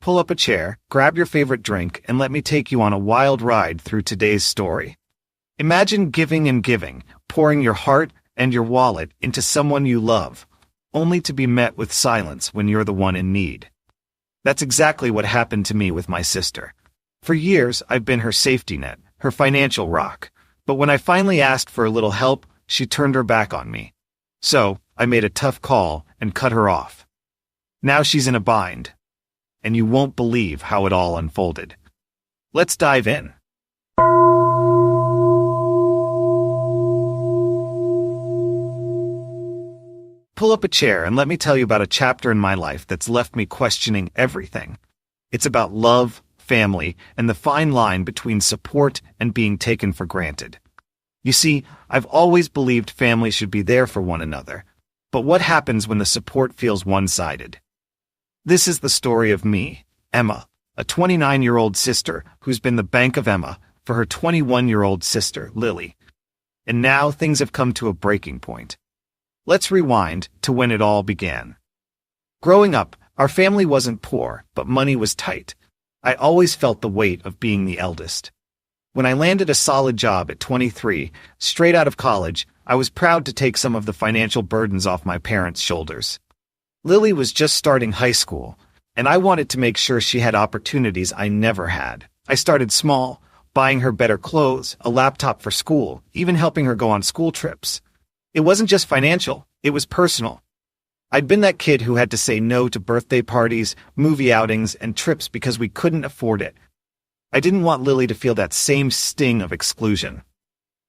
Pull up a chair, grab your favorite drink, and let me take you on a wild ride through today's story. Imagine giving and giving, pouring your heart and your wallet into someone you love, only to be met with silence when you're the one in need. That's exactly what happened to me with my sister. For years, I've been her safety net, her financial rock, but when I finally asked for a little help, she turned her back on me. So, I made a tough call and cut her off. Now she's in a bind, and you won't believe how it all unfolded. Let's dive in. Pull up a chair and let me tell you about a chapter in my life that's left me questioning everything. It's about love, family, and the fine line between support and being taken for granted. You see, I've always believed family should be there for one another. But what happens when the support feels one-sided? This is the story of me, Emma, a 29-year-old sister who's been the bank of Emma for her 21-year-old sister, Lily. And now things have come to a breaking point. Let's rewind to when it all began. Growing up, our family wasn't poor, but money was tight. I always felt the weight of being the eldest. When I landed a solid job at 23, straight out of college, I was proud to take some of the financial burdens off my parents' shoulders. Lily was just starting high school, and I wanted to make sure she had opportunities I never had. I started small, buying her better clothes, a laptop for school, even helping her go on school trips. It wasn't just financial, it was personal. I'd been that kid who had to say no to birthday parties, movie outings, and trips because we couldn't afford it. I didn't want Lily to feel that same sting of exclusion.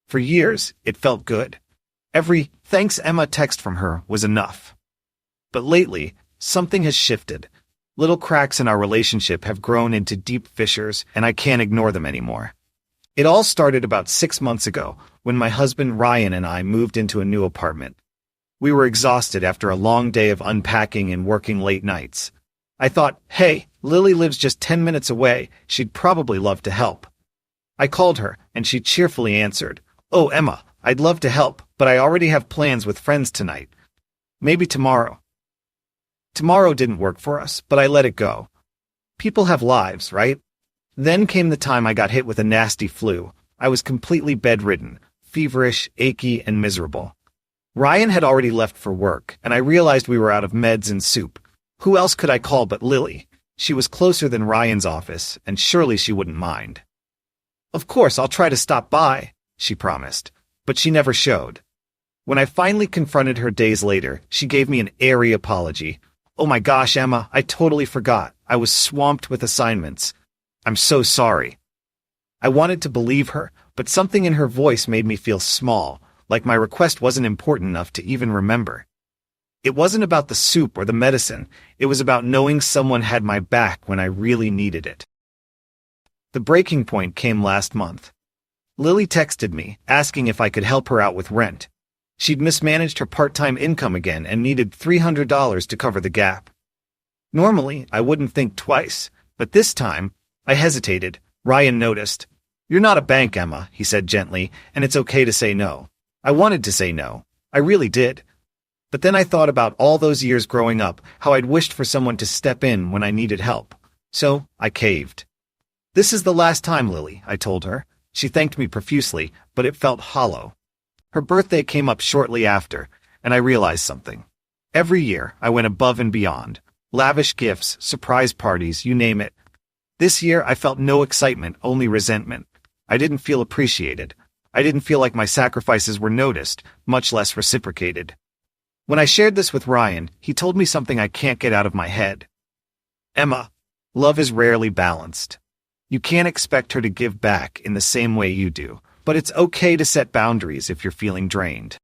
For years, it felt good. Every "thanks Emma" text from her was enough. But lately, something has shifted. Little cracks in our relationship have grown into deep fissures, and I can't ignore them anymore. It all started about 6 months ago, when my husband Ryan and I moved into a new apartment. We were exhausted after a long day of unpacking and working late nights. I thought, hey, Lily lives just 10 minutes away, she'd probably love to help. I called her, and she cheerfully answered, "Oh, Emma, I'd love to help, but I already have plans with friends tonight. Maybe tomorrow." Tomorrow didn't work for us, but I let it go. People have lives, right? Then came the time I got hit with a nasty flu. I was completely bedridden, feverish, achy, and miserable. Ryan had already left for work, and I realized we were out of meds and soup. Who else could I call but Lily? She was closer than Ryan's office, and surely she wouldn't mind. "Of course, I'll try to stop by," she promised, but she never showed. When I finally confronted her days later, she gave me an airy apology. "Oh my gosh, Emma, I totally forgot. I was swamped with assignments. I'm so sorry." I wanted to believe her, but something in her voice made me feel small, like my request wasn't important enough to even remember. It wasn't about the soup or the medicine, it was about knowing someone had my back when I really needed it. The breaking point came last month. Lily texted me, asking if I could help her out with rent. She'd mismanaged her part-time income again and needed $300 to cover the gap. Normally, I wouldn't think twice, but this time, I hesitated. Ryan noticed. "You're not a bank, Emma," he said gently, "and it's okay to say no." I wanted to say no. I really did. But then I thought about all those years growing up, how I'd wished for someone to step in when I needed help. So, I caved. "This is the last time, Lily," I told her. She thanked me profusely, but it felt hollow. Her birthday came up shortly after, and I realized something. Every year, I went above and beyond. Lavish gifts, surprise parties, you name it. This year, I felt no excitement, only resentment. I didn't feel appreciated. I didn't feel like my sacrifices were noticed, much less reciprocated. When I shared this with Ryan, he told me something I can't get out of my head. "Emma, love is rarely balanced. You can't expect her to give back in the same way you do, but it's okay to set boundaries if you're feeling drained."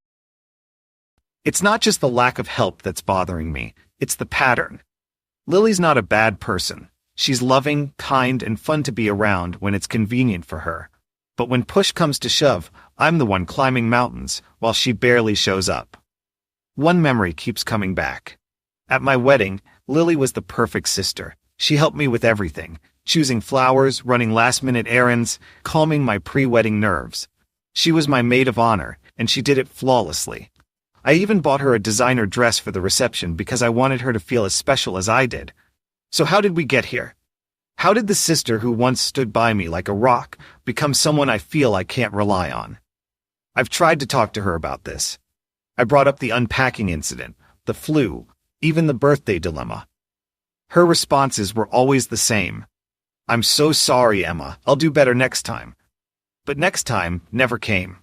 It's not just the lack of help that's bothering me, it's the pattern. Lily's not a bad person. She's loving, kind, and fun to be around when it's convenient for her. But when push comes to shove, I'm the one climbing mountains, while she barely shows up. One memory keeps coming back. At my wedding, Lily was the perfect sister. She helped me with everything, choosing flowers, running last-minute errands, calming my pre-wedding nerves. She was my maid of honor, and she did it flawlessly. I even bought her a designer dress for the reception because I wanted her to feel as special as I did. So how did we get here? How did the sister who once stood by me like a rock become someone I feel I can't rely on? I've tried to talk to her about this. I brought up the unpacking incident, the flu, even the birthday dilemma. Her responses were always the same. "I'm so sorry, Emma. I'll do better next time." But next time never came.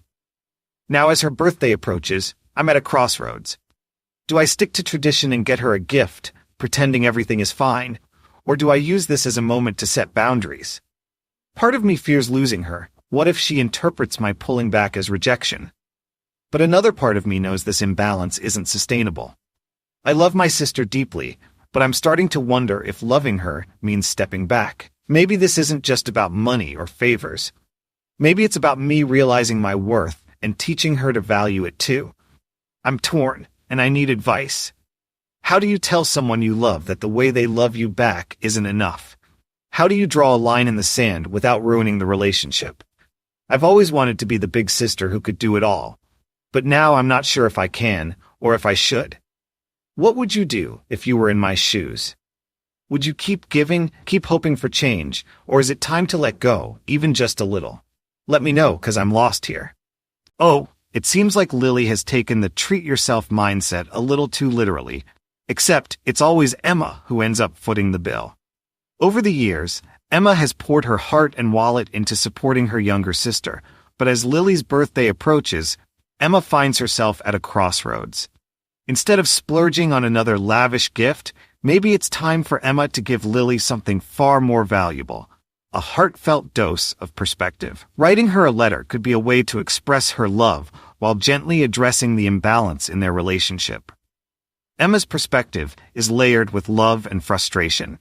Now as her birthday approaches, I'm at a crossroads. Do I stick to tradition and get her a gift, pretending everything is fine? Or do I use this as a moment to set boundaries? Part of me fears losing her. What if she interprets my pulling back as rejection? But another part of me knows this imbalance isn't sustainable. I love my sister deeply, but I'm starting to wonder if loving her means stepping back. Maybe this isn't just about money or favors. Maybe it's about me realizing my worth and teaching her to value it too. I'm torn, and I need advice. How do you tell someone you love that the way they love you back isn't enough? How do you draw a line in the sand without ruining the relationship? I've always wanted to be the big sister who could do it all, but now I'm not sure if I can or if I should. What would you do if you were in my shoes? Would you keep giving, keep hoping for change, or is it time to let go, even just a little? Let me know, 'cause I'm lost here. Oh, it seems like Lily has taken the treat yourself mindset a little too literally, except it's always Emma who ends up footing the bill. Over the years, Emma has poured her heart and wallet into supporting her younger sister, but as Lily's birthday approaches, Emma finds herself at a crossroads. Instead of splurging on another lavish gift, maybe it's time for Emma to give Lily something far more valuable, a heartfelt dose of perspective. Writing her a letter could be a way to express her love while gently addressing the imbalance in their relationship. Emma's perspective is layered with love and frustration.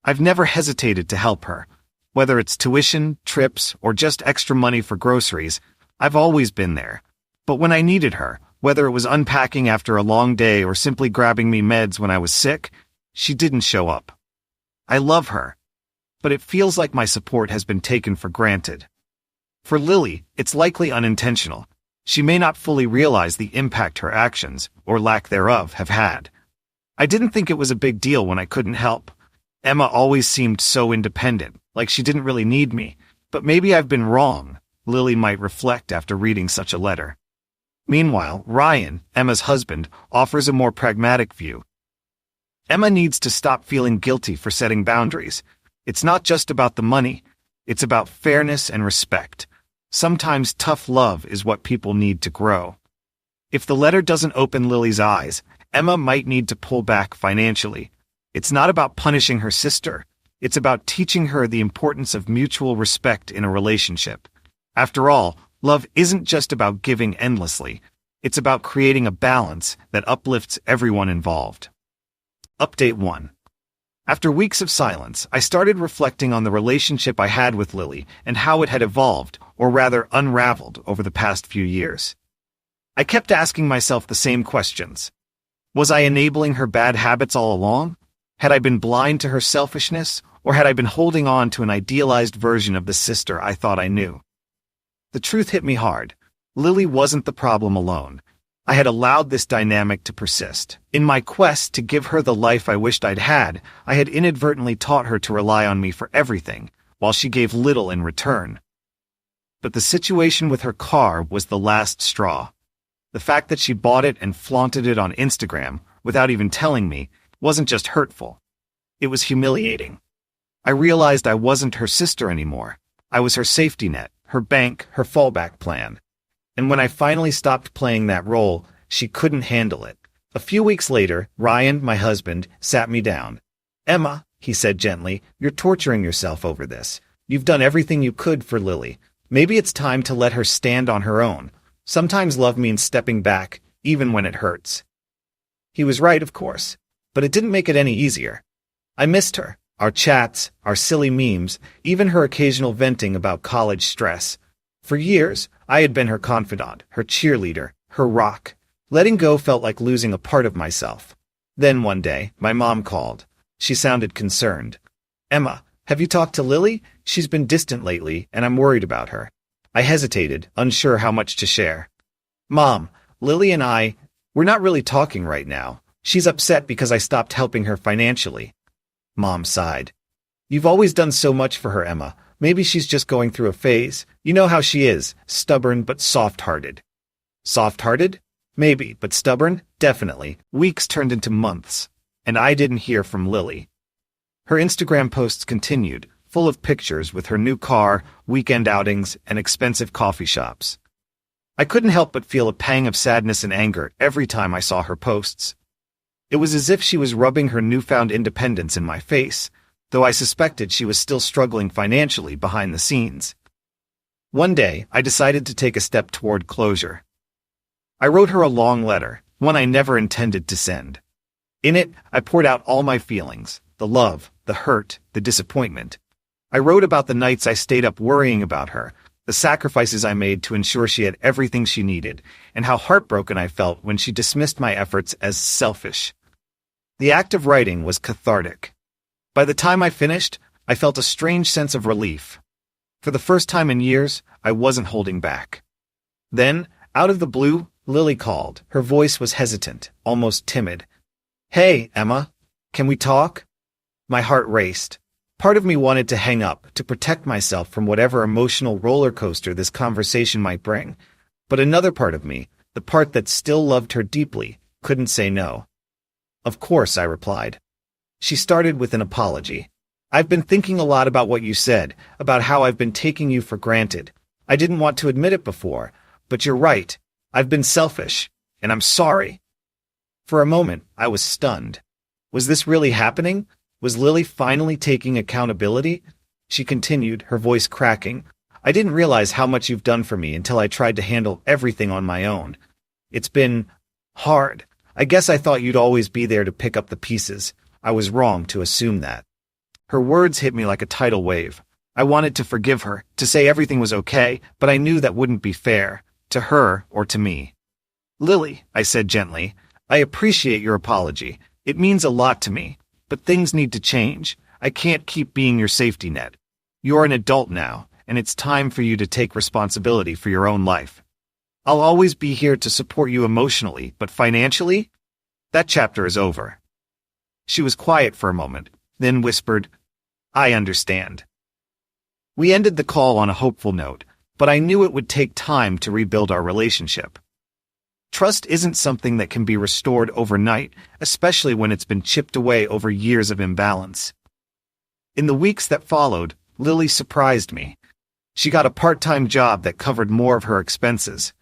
I've never hesitated to help her. Whether it's tuition, trips, or just extra money for groceries, I've always been there. But when I needed her, whether it was unpacking after a long day or simply grabbing me meds when I was sick, she didn't show up. I love her, but it feels like my support has been taken for granted. For Lily, it's likely unintentional. She may not fully realize the impact her actions, or lack thereof, have had. I didn't think it was a big deal when I couldn't help. Emma always seemed so independent, like she didn't really need me. But maybe I've been wrong, Lily might reflect after reading such a letter. Meanwhile, Ryan, Emma's husband, offers a more pragmatic view. Emma needs to stop feeling guilty for setting boundaries. It's not just about the money, it's about fairness and respect. Sometimes tough love is what people need to grow. If the letter doesn't open Lily's eyes, Emma might need to pull back financially. It's not about punishing her sister. It's about teaching her the importance of mutual respect in a relationship. After all, love isn't just about giving endlessly. It's about creating a balance that uplifts everyone involved. Update 1. After weeks of silence, I started reflecting on the relationship I had with Lily and how it had evolved, or rather unraveled, over the past few years. I kept asking myself the same questions. Was I enabling her bad habits all along? Had I been blind to her selfishness, or had I been holding on to an idealized version of the sister I thought I knew? The truth hit me hard. Lily wasn't the problem alone. I had allowed this dynamic to persist. In my quest to give her the life I wished I'd had, I had inadvertently taught her to rely on me for everything, while she gave little in return. But the situation with her car was the last straw. The fact that she bought it and flaunted it on Instagram, without even telling me, wasn't just hurtful. It was humiliating. I realized I wasn't her sister anymore. I was her safety net, her bank, her fallback plan. And when I finally stopped playing that role, she couldn't handle it. A few weeks later, Ryan, my husband, sat me down. "Emma," he said gently, "you're torturing yourself over this. You've done everything you could for Lily. Maybe it's time to let her stand on her own. Sometimes love means stepping back, even when it hurts." He was right, of course, but it didn't make it any easier. I missed her, our chats, our silly memes, even her occasional venting about college stress. For years, I had been her confidant, her cheerleader, her rock. Letting go felt like losing a part of myself. Then one day, my mom called. She sounded concerned. "Emma, have you talked to Lily? She's been distant lately, and I'm worried about her." I hesitated, unsure how much to share. "Mom, Lily and we're not really talking right now. She's upset because I stopped helping her financially." Mom sighed. You've always done so much for her, Emma. Maybe she's just going through a phase. You know how she is, stubborn but soft-hearted. Soft-hearted? Maybe, but stubborn? Definitely. Weeks turned into months, and I didn't hear from Lily. Her Instagram posts continued, full of pictures with her new car, weekend outings, and expensive coffee shops. I couldn't help but feel a pang of sadness and anger every time I saw her posts. It was as if she was rubbing her newfound independence in my face, though I suspected she was still struggling financially behind the scenes. One day, I decided to take a step toward closure. I wrote her a long letter, one I never intended to send. In it, I poured out all my feelings, the love, the hurt, the disappointment. I wrote about the nights I stayed up worrying about her, the sacrifices I made to ensure she had everything she needed, and how heartbroken I felt when she dismissed my efforts as selfish. The act of writing was cathartic. By the time I finished, I felt a strange sense of relief. For the first time in years, I wasn't holding back. Then, out of the blue, Lily called. Her voice was hesitant, almost timid. "Hey, Emma, can we talk?" My heart raced. Part of me wanted to hang up, to protect myself from whatever emotional roller coaster this conversation might bring. But another part of me, the part that still loved her deeply, couldn't say no. "Of course," I replied. She started with an apology. "I've been thinking a lot about what you said, about how I've been taking you for granted. I didn't want to admit it before, but you're right. I've been selfish, and I'm sorry." For a moment, I was stunned. Was this really happening? Was Lily finally taking accountability? She continued, her voice cracking. "I didn't realize how much you've done for me until I tried to handle everything on my own. It's been hard. I guess I thought you'd always be there to pick up the pieces. I was wrong to assume that." Her words hit me like a tidal wave. I wanted to forgive her, to say everything was okay, but I knew that wouldn't be fair, to her or to me. "Lily," I said gently, "I appreciate your apology. It means a lot to me. But things need to change. I can't keep being your safety net. You're an adult now, and it's time for you to take responsibility for your own life. I'll always be here to support you emotionally, but financially? That chapter is over." She was quiet for a moment, then whispered, "I understand." We ended the call on a hopeful note, but I knew it would take time to rebuild our relationship. Trust isn't something that can be restored overnight, especially when it's been chipped away over years of imbalance. In the weeks that followed, Lily surprised me. She got a part-time job that covered more of her expenses.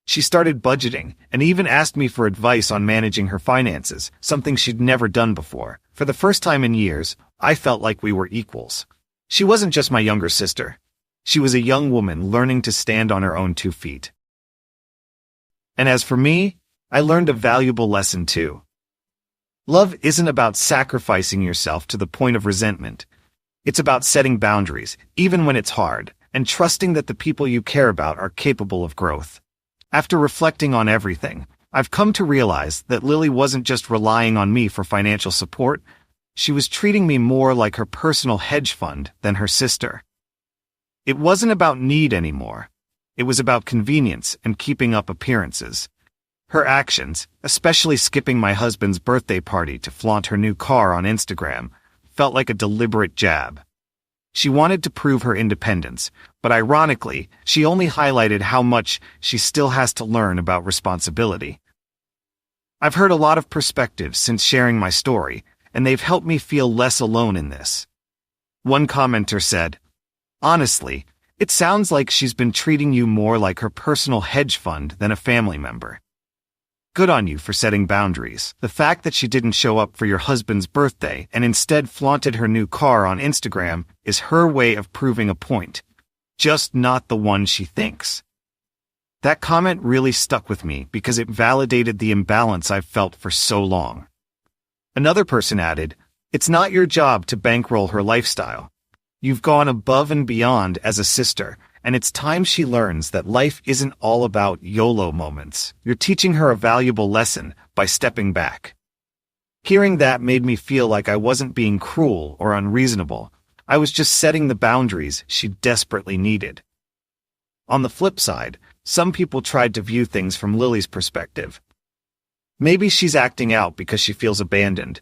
She started budgeting and even asked me for advice on managing her finances, something she'd never done before. For the first time in years, I felt like we were equals. She wasn't just my younger sister. She was a young woman learning to stand on her own 2 feet. And as for me, I learned a valuable lesson too. Love isn't about sacrificing yourself to the point of resentment. It's about setting boundaries, even when it's hard, and trusting that the people you care about are capable of growth. After reflecting on everything, I've come to realize that Lily wasn't just relying on me for financial support. She was treating me more like her personal hedge fund than her sister. It wasn't about need anymore. It was about convenience and keeping up appearances. Her actions, especially skipping my husband's birthday party to flaunt her new car on Instagram, felt like a deliberate jab. She wanted to prove her independence, but ironically, she only highlighted how much she still has to learn about responsibility. I've heard a lot of perspectives since sharing my story, and they've helped me feel less alone in this. One commenter said, "Honestly, it sounds like she's been treating you more like her personal hedge fund than a family member. Good on you for setting boundaries. The fact that she didn't show up for your husband's birthday and instead flaunted her new car on Instagram is her way of proving a point, just not the one she thinks." That comment really stuck with me because it validated the imbalance I've felt for so long. Another person added, "It's not your job to bankroll her lifestyle. You've gone above and beyond as a sister, and it's time she learns that life isn't all about YOLO moments. You're teaching her a valuable lesson by stepping back." Hearing that made me feel like I wasn't being cruel or unreasonable. I was just setting the boundaries she desperately needed. On the flip side, some people tried to view things from Lily's perspective. Maybe she's acting out because she feels abandoned.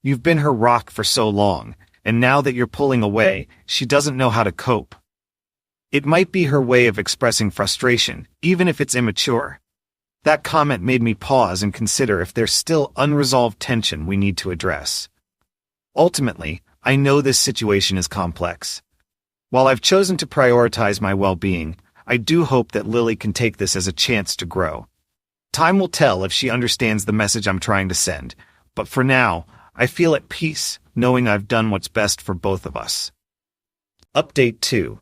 You've been her rock for so long, and now that you're pulling away, she doesn't know how to cope. It might be her way of expressing frustration, even if it's immature. That comment made me pause and consider if there's still unresolved tension we need to address. Ultimately, I know this situation is complex. While I've chosen to prioritize my well-being, I do hope that Lily can take this as a chance to grow. Time will tell if she understands the message I'm trying to send, but for now, I feel at peace knowing I've done what's best for both of us. Update 2.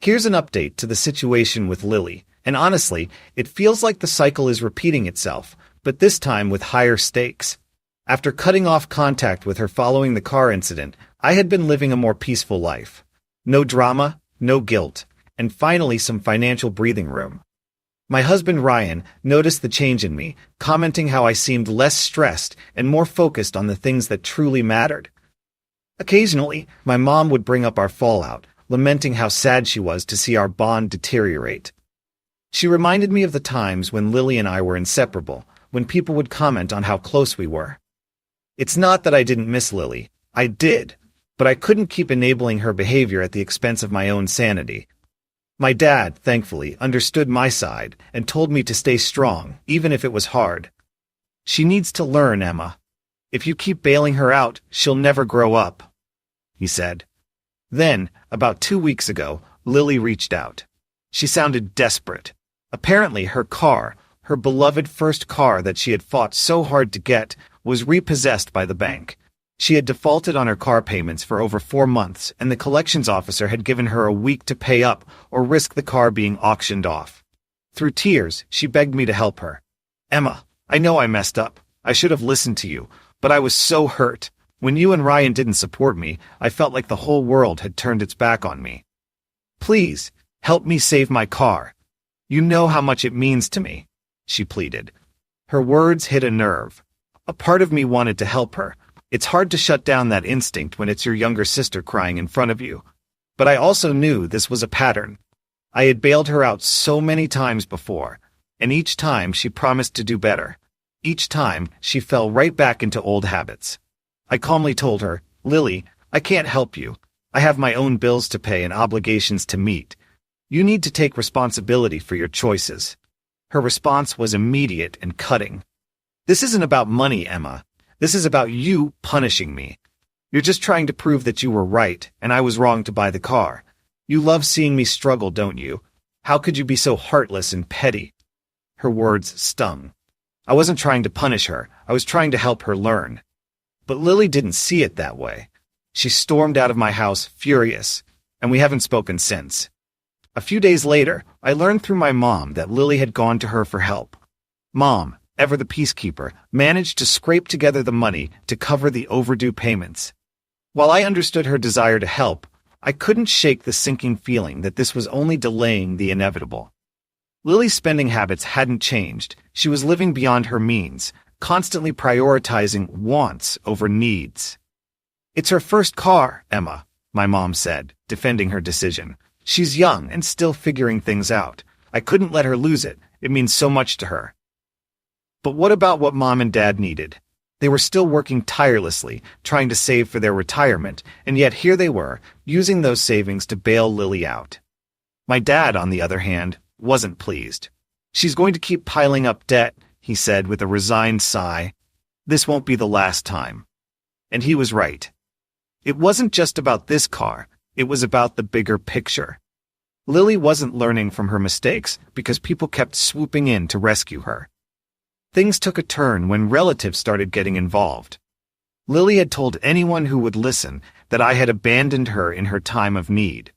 Here's an update to the situation with Lily, and honestly, it feels like the cycle is repeating itself, but this time with higher stakes. After cutting off contact with her following the car incident, I had been living a more peaceful life. No drama, no guilt, and finally some financial breathing room. My husband Ryan noticed the change in me, commenting how I seemed less stressed and more focused on the things that truly mattered. Occasionally, my mom would bring up our fallout, lamenting how sad she was to see our bond deteriorate. She reminded me of the times when Lily and I were inseparable, when people would comment on how close we were. It's not that I didn't miss Lily. I did, but I couldn't keep enabling her behavior at the expense of my own sanity. My dad, thankfully, understood my side and told me to stay strong, even if it was hard. She needs to learn, Emma. If you keep bailing her out, she'll never grow up, he said. Then, about 2 weeks ago, Lily reached out. She sounded desperate. Apparently her car, her beloved first car that she had fought so hard to get, was repossessed by the bank. She had defaulted on her car payments for over 4 months, and the collections officer had given her a week to pay up or risk the car being auctioned off. Through tears, she begged me to help her. Emma, I know I messed up. I should have listened to you, but I was so hurt. When you and Ryan didn't support me, I felt like the whole world had turned its back on me. Please, help me save my car. You know how much it means to me, she pleaded. Her words hit a nerve. A part of me wanted to help her. It's hard to shut down that instinct when it's your younger sister crying in front of you. But I also knew this was a pattern. I had bailed her out so many times before, and each time she promised to do better. Each time she fell right back into old habits. I calmly told her, Lily, I can't help you. I have my own bills to pay and obligations to meet. You need to take responsibility for your choices. Her response was immediate and cutting. This isn't about money, Emma. This is about you punishing me. You're just trying to prove that you were right, and I was wrong to buy the car. You love seeing me struggle, don't you? How could you be so heartless and petty? Her words stung. I wasn't trying to punish her. I was trying to help her learn. But Lily didn't see it that way. She stormed out of my house furious, and we haven't spoken since. A few days later, I learned through my mom that Lily had gone to her for help. Mom, ever the peacekeeper, managed to scrape together the money to cover the overdue payments. While I understood her desire to help, I couldn't shake the sinking feeling that this was only delaying the inevitable. Lily's spending habits hadn't changed. She was living beyond her means, constantly prioritizing wants over needs. It's her first car, Emma, my mom said, defending her decision. She's young and still figuring things out. I couldn't let her lose it. It means so much to her. But what about what Mom and Dad needed? They were still working tirelessly, trying to save for their retirement, and yet here they were, using those savings to bail Lily out. My dad, on the other hand, wasn't pleased. She's going to keep piling up debt, he said with a resigned sigh. This won't be the last time. And he was right. It wasn't just about this car. It was about the bigger picture. Lily wasn't learning from her mistakes because people kept swooping in to rescue her. Things took a turn when relatives started getting involved. Lily had told anyone who would listen that I had abandoned her in her time of need.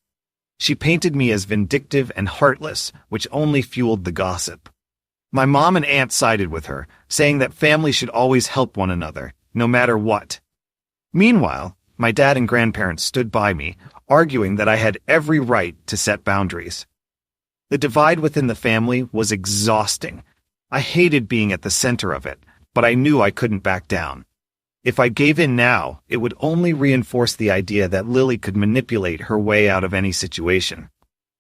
She painted me as vindictive and heartless, which only fueled the gossip. My mom and aunt sided with her, saying that family should always help one another, no matter what. Meanwhile, my dad and grandparents stood by me, arguing that I had every right to set boundaries. The divide within the family was exhausting. I hated being at the center of it, but I knew I couldn't back down. If I gave in now, it would only reinforce the idea that Lily could manipulate her way out of any situation.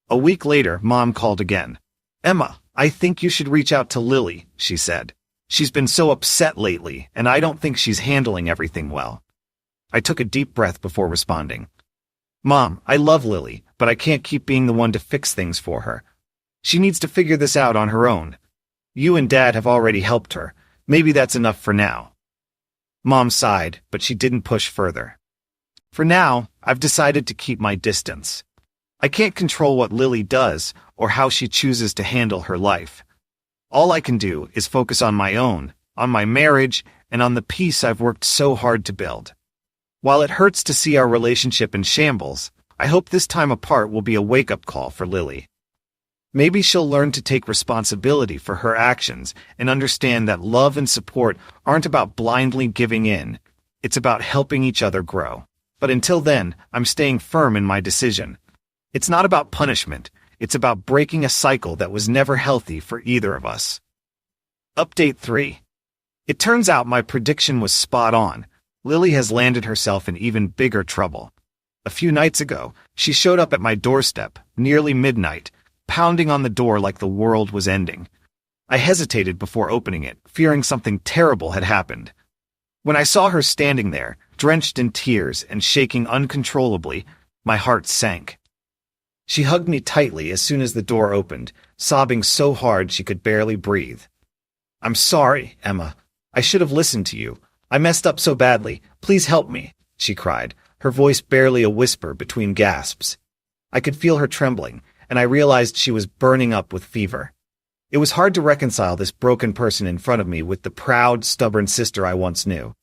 A week later, Mom called again. Emma, I think you should reach out to Lily, she said. She's been so upset lately, and I don't think she's handling everything well. I took a deep breath before responding. Mom, I love Lily, but I can't keep being the one to fix things for her. She needs to figure this out on her own. You and Dad have already helped her. Maybe that's enough for now. Mom sighed, but she didn't push further. For now, I've decided to keep my distance. I can't control what Lily does or how she chooses to handle her life. All I can do is focus on my own, on my marriage, and on the peace I've worked so hard to build. While it hurts to see our relationship in shambles, I hope this time apart will be a wake-up call for Lily. Maybe she'll learn to take responsibility for her actions and understand that love and support aren't about blindly giving in. It's about helping each other grow. But until then, I'm staying firm in my decision. It's not about punishment. It's about breaking a cycle that was never healthy for either of us. Update 3. It turns out my prediction was spot on. Lily has landed herself in even bigger trouble. A few nights ago, she showed up at my doorstep, nearly midnight, pounding on the door like the world was ending. I hesitated before opening it, fearing something terrible had happened. When I saw her standing there, drenched in tears and shaking uncontrollably, my heart sank. She hugged me tightly as soon as the door opened, sobbing so hard she could barely breathe. "I'm sorry, Emma. I should have listened to you. I messed up so badly. Please help me," she cried, her voice barely a whisper between gasps. I could feel her trembling, and I realized she was burning up with fever. It was hard to reconcile this broken person in front of me with the proud, stubborn sister I once knew.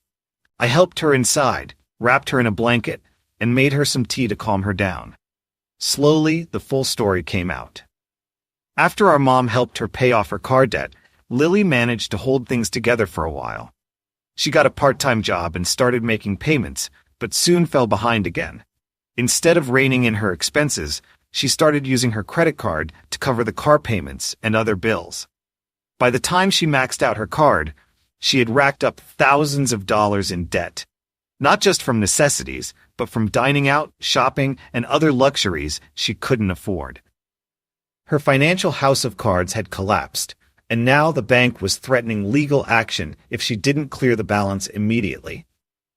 I helped her inside, wrapped her in a blanket, and made her some tea to calm her down. Slowly, the full story came out. After our mom helped her pay off her car debt, Lily managed to hold things together for a while. She got a part-time job and started making payments, but soon fell behind again. Instead of reining in her expenses, she started using her credit card to cover the car payments and other bills. By the time she maxed out her card, she had racked up thousands of dollars in debt. Not just from necessities, but from dining out, shopping, and other luxuries she couldn't afford. Her financial house of cards had collapsed, and now the bank was threatening legal action if she didn't clear the balance immediately.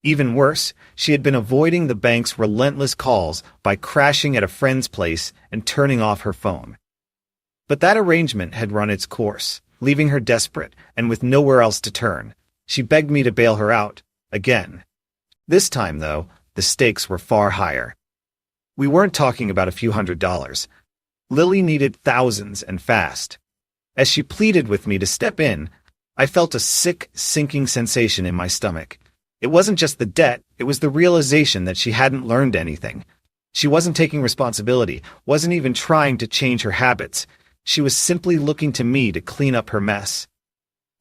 Even worse, she had been avoiding the bank's relentless calls by crashing at a friend's place and turning off her phone. But that arrangement had run its course, leaving her desperate and with nowhere else to turn. She begged me to bail her out, again. This time, though, the stakes were far higher. We weren't talking about a few $100s. Lily needed thousands and fast. As she pleaded with me to step in, I felt a sick, sinking sensation in my stomach. It wasn't just the debt, it was the realization that she hadn't learned anything. She wasn't taking responsibility, wasn't even trying to change her habits. She was simply looking to me to clean up her mess.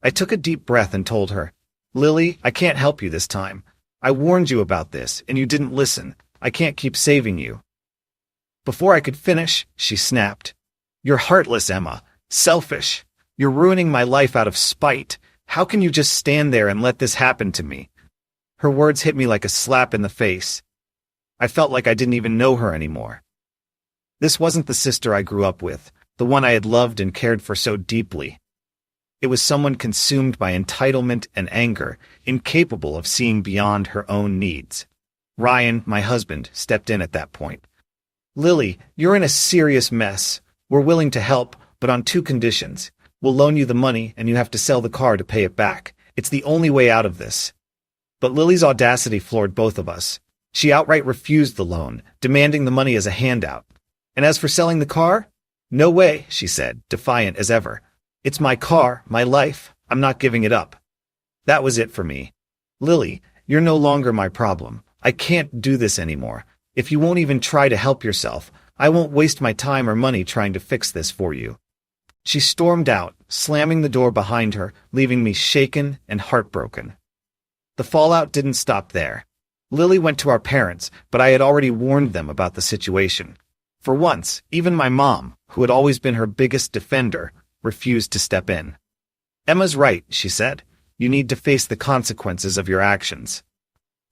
I took a deep breath and told her, "Lily, I can't help you this time. I warned you about this, and you didn't listen. I can't keep saving you." Before I could finish, she snapped, "You're heartless, Emma. Selfish. You're ruining my life out of spite. How can you just stand there and let this happen to me?" Her words hit me like a slap in the face. I felt like I didn't even know her anymore. This wasn't the sister I grew up with, the one I had loved and cared for so deeply. It was someone consumed by entitlement and anger, incapable of seeing beyond her own needs. Ryan, my husband, stepped in at that point. "Lily, you're in a serious mess. We're willing to help, but on 2 conditions. We'll loan you the money, and you have to sell the car to pay it back. It's the only way out of this." But Lily's audacity floored both of us. She outright refused the loan, demanding the money as a handout. "And as for selling the car? No way," she said, defiant as ever. "It's my car, my life. I'm not giving it up." That was it for me. "Lily, you're no longer my problem. I can't do this anymore. If you won't even try to help yourself, I won't waste my time or money trying to fix this for you." She stormed out, slamming the door behind her, leaving me shaken and heartbroken. The fallout didn't stop there. Lily went to our parents, but I had already warned them about the situation. For once, even my mom, who had always been her biggest defender, refused to step in. "Emma's right," she said. "You need to face the consequences of your actions."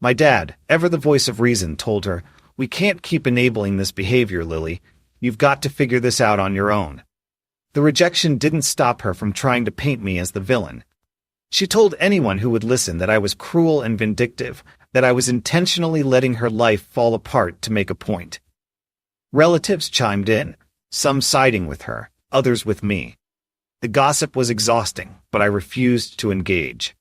My dad, ever the voice of reason, told her, "We can't keep enabling this behavior, Lily. You've got to figure this out on your own." The rejection didn't stop her from trying to paint me as the villain. She told anyone who would listen that I was cruel and vindictive, that I was intentionally letting her life fall apart to make a point. Relatives chimed in, some siding with her, others with me. The gossip was exhausting, but I refused to engage.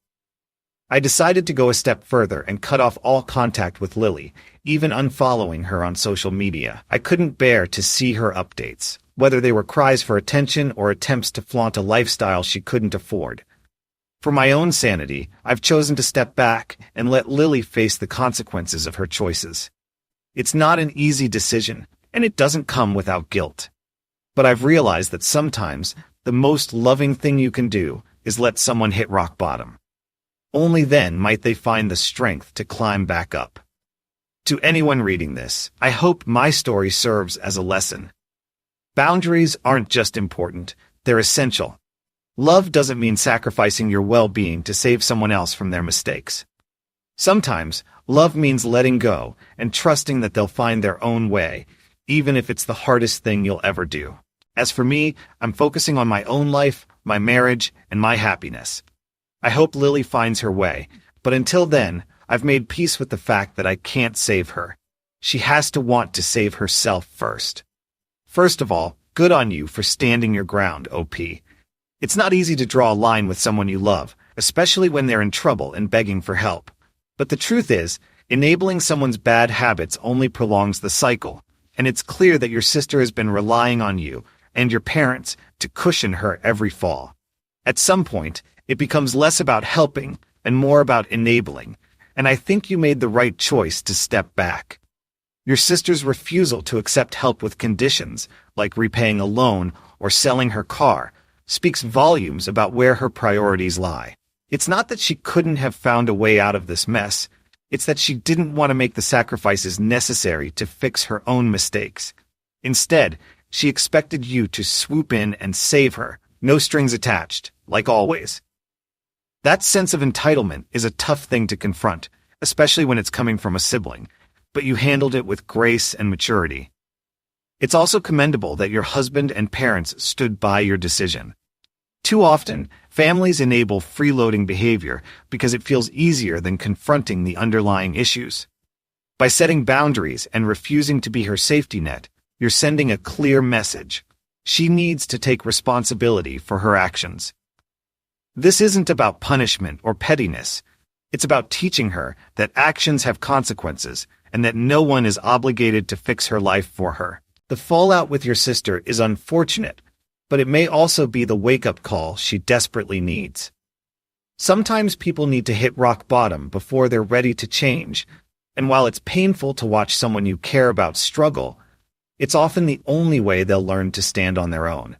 I decided to go a step further and cut off all contact with Lily, even unfollowing her on social media. I couldn't bear to see her updates, whether they were cries for attention or attempts to flaunt a lifestyle she couldn't afford. For my own sanity, I've chosen to step back and let Lily face the consequences of her choices. It's not an easy decision, and it doesn't come without guilt. But I've realized that sometimes the most loving thing you can do is let someone hit rock bottom. Only then might they find the strength to climb back up. To anyone reading this, I hope my story serves as a lesson. Boundaries aren't just important, they're essential. Love doesn't mean sacrificing your well-being to save someone else from their mistakes. Sometimes, love means letting go and trusting that they'll find their own way, even if it's the hardest thing you'll ever do. As for me, I'm focusing on my own life, my marriage, and my happiness. I hope Lily finds her way, but until then, I've made peace with the fact that I can't save her. She has to want to save herself first. First of all, good on you for standing your ground, OP. It's not easy to draw a line with someone you love, especially when they're in trouble and begging for help. But the truth is, enabling someone's bad habits only prolongs the cycle, and it's clear that your sister has been relying on you and your parents to cushion her every fall. At some point, it becomes less about helping and more about enabling, and I think you made the right choice to step back. Your sister's refusal to accept help with conditions, like repaying a loan or selling her car, speaks volumes about where her priorities lie. It's not that she couldn't have found a way out of this mess, it's that she didn't want to make the sacrifices necessary to fix her own mistakes. Instead, she expected you to swoop in and save her, no strings attached, like always. That sense of entitlement is a tough thing to confront, especially when it's coming from a sibling, but you handled it with grace and maturity. It's also commendable that your husband and parents stood by your decision. Too often, families enable freeloading behavior because it feels easier than confronting the underlying issues. By setting boundaries and refusing to be her safety net, you're sending a clear message. She needs to take responsibility for her actions. This isn't about punishment or pettiness. It's about teaching her that actions have consequences and that no one is obligated to fix her life for her. The fallout with your sister is unfortunate, but it may also be the wake-up call she desperately needs. Sometimes people need to hit rock bottom before they're ready to change, and while it's painful to watch someone you care about struggle, it's often the only way they'll learn to stand on their own.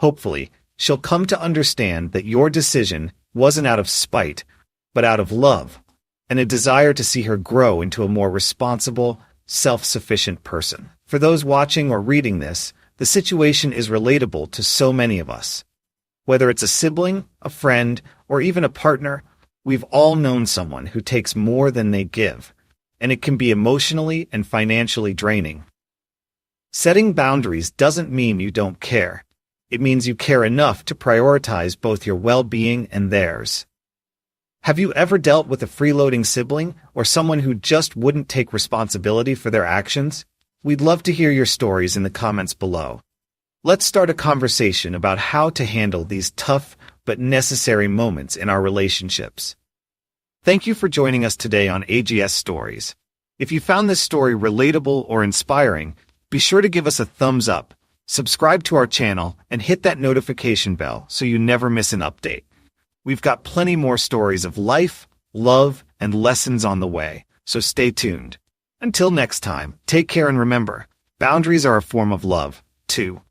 Hopefully, she'll come to understand that your decision wasn't out of spite, but out of love, and a desire to see her grow into a more responsible, self-sufficient person. For those watching or reading this, the situation is relatable to so many of us. Whether it's a sibling, a friend, or even a partner, we've all known someone who takes more than they give, and it can be emotionally and financially draining. Setting boundaries doesn't mean you don't care. It means you care enough to prioritize both your well-being and theirs. Have you ever dealt with a freeloading sibling or someone who just wouldn't take responsibility for their actions? We'd love to hear your stories in the comments below. Let's start a conversation about how to handle these tough but necessary moments in our relationships. Thank you for joining us today on AGS Stories. If you found this story relatable or inspiring, be sure to give us a thumbs up, subscribe to our channel, and hit that notification bell so you never miss an update. We've got plenty more stories of life, love, and lessons on the way, so stay tuned. Until next time, take care and remember, boundaries are a form of love, too.